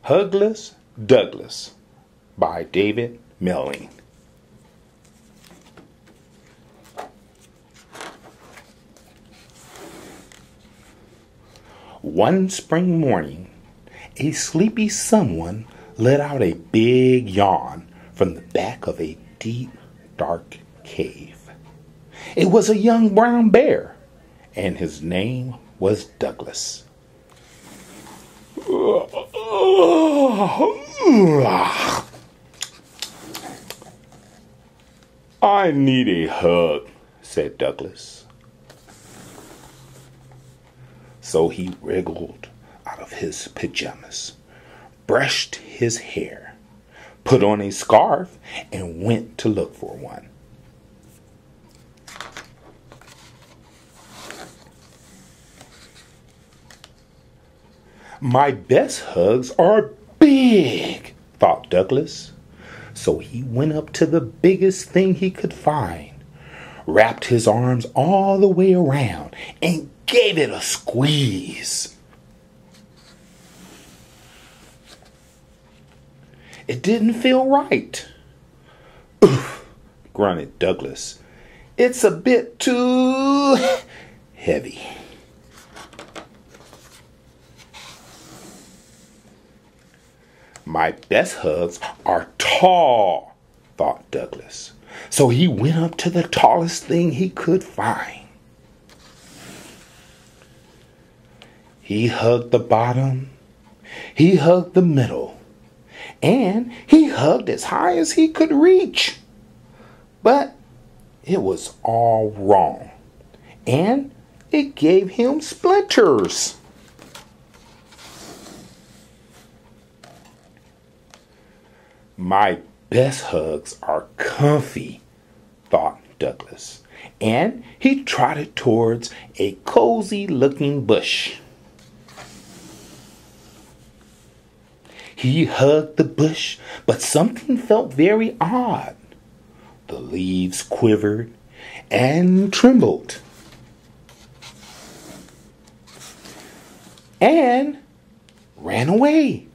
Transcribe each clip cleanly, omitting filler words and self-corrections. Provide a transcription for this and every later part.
Hugless Douglas by David Melling. One spring morning, a sleepy someone let out a big yawn from the back of a deep, dark cave. It was a young brown bear, and his name was Douglas. "I need a hug," said Douglas. So he wriggled out of his pajamas, brushed his hair, put on a scarf, and went to look for one. "My best hugs are big," thought Douglas. So he went up to the biggest thing he could find, wrapped his arms all the way around, and gave it a squeeze. It didn't feel right. "Oof," grunted Douglas. "It's a bit too heavy." "My best hugs are tall," thought Douglas. So he went up to the tallest thing he could find. He hugged the bottom, he hugged the middle, and he hugged as high as he could reach. But it was all wrong, and it gave him splinters. "My best hugs are comfy," thought Douglas, and he trotted towards a cozy-looking bush. He hugged the bush, but something felt very odd. The leaves quivered and trembled, and ran away.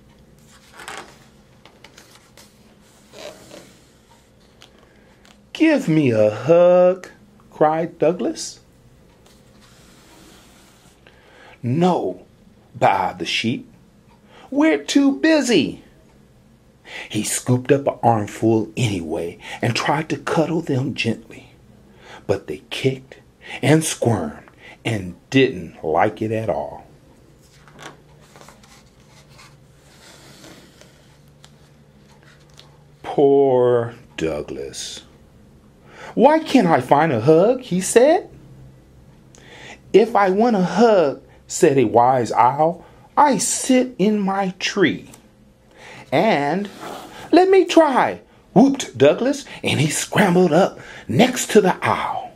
"Give me a hug," cried Douglas. "No," bowed the sheep. "We're too busy." He scooped up an armful anyway and tried to cuddle them gently, but they kicked and squirmed and didn't like it at all. Poor Douglas. "Why can't I find a hug?" he said. "If I want a hug," said a wise owl, "I sit in my tree." "And let me try," whooped Douglas, and he scrambled up next to the owl.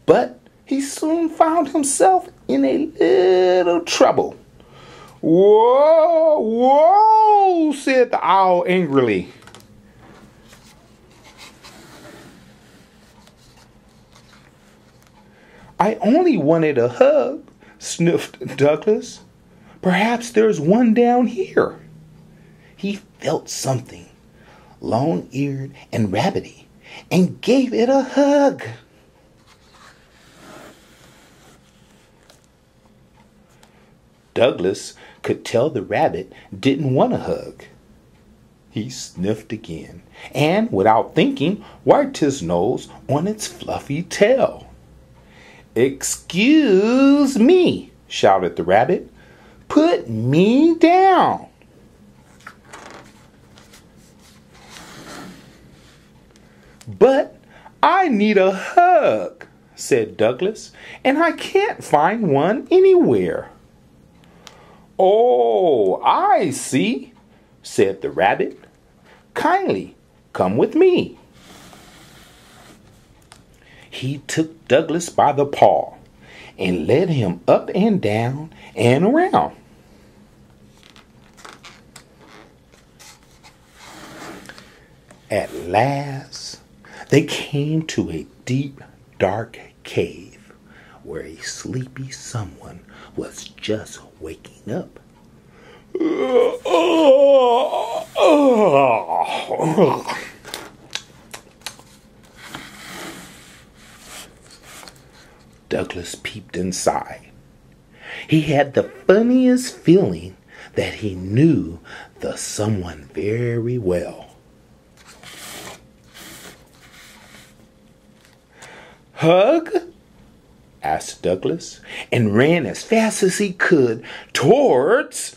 But he soon found himself in a little trouble. "Whoa, whoa," said the owl angrily. "I only wanted a hug," sniffed Douglas. "Perhaps there's one down here." He felt something, long-eared and rabbity, and gave it a hug. Douglas could tell the rabbit didn't want a hug. He sniffed again, and without thinking, wiped his nose on its fluffy tail. "Excuse me," shouted the rabbit. "Put me down." "But I need a hug," said Douglas, "and I can't find one anywhere." "Oh, I see," said the rabbit. "Kindly come with me." He took Douglas by the paw and led him up and down and around. At last, they came to a deep, dark cave where a sleepy someone was just waking up. Douglas peeped inside. He had the funniest feeling that he knew the someone very well. "Hug?" asked Douglas, and ran as fast as he could towards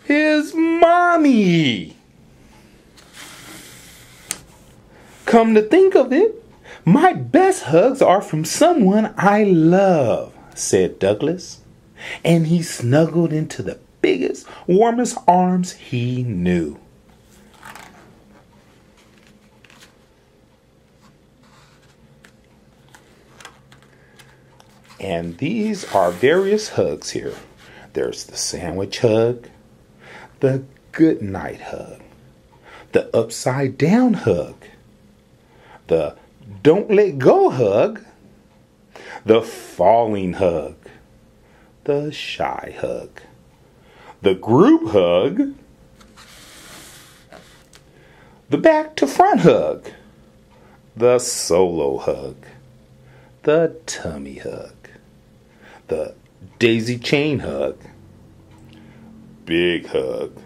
his mommy. "Come to think of it, my best hugs are from someone I love," said Douglas, and he snuggled into the biggest, warmest arms he knew. And these are various hugs here. There's the sandwich hug, the good night hug, the upside down hug, the don't let go hug, the falling hug, the shy hug, the group hug, the back to front hug, the solo hug, the tummy hug, the daisy chain hug, big hug,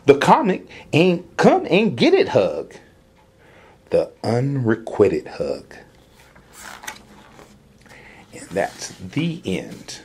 the comic and come and get it hug, the unrequited hug. And that's the end.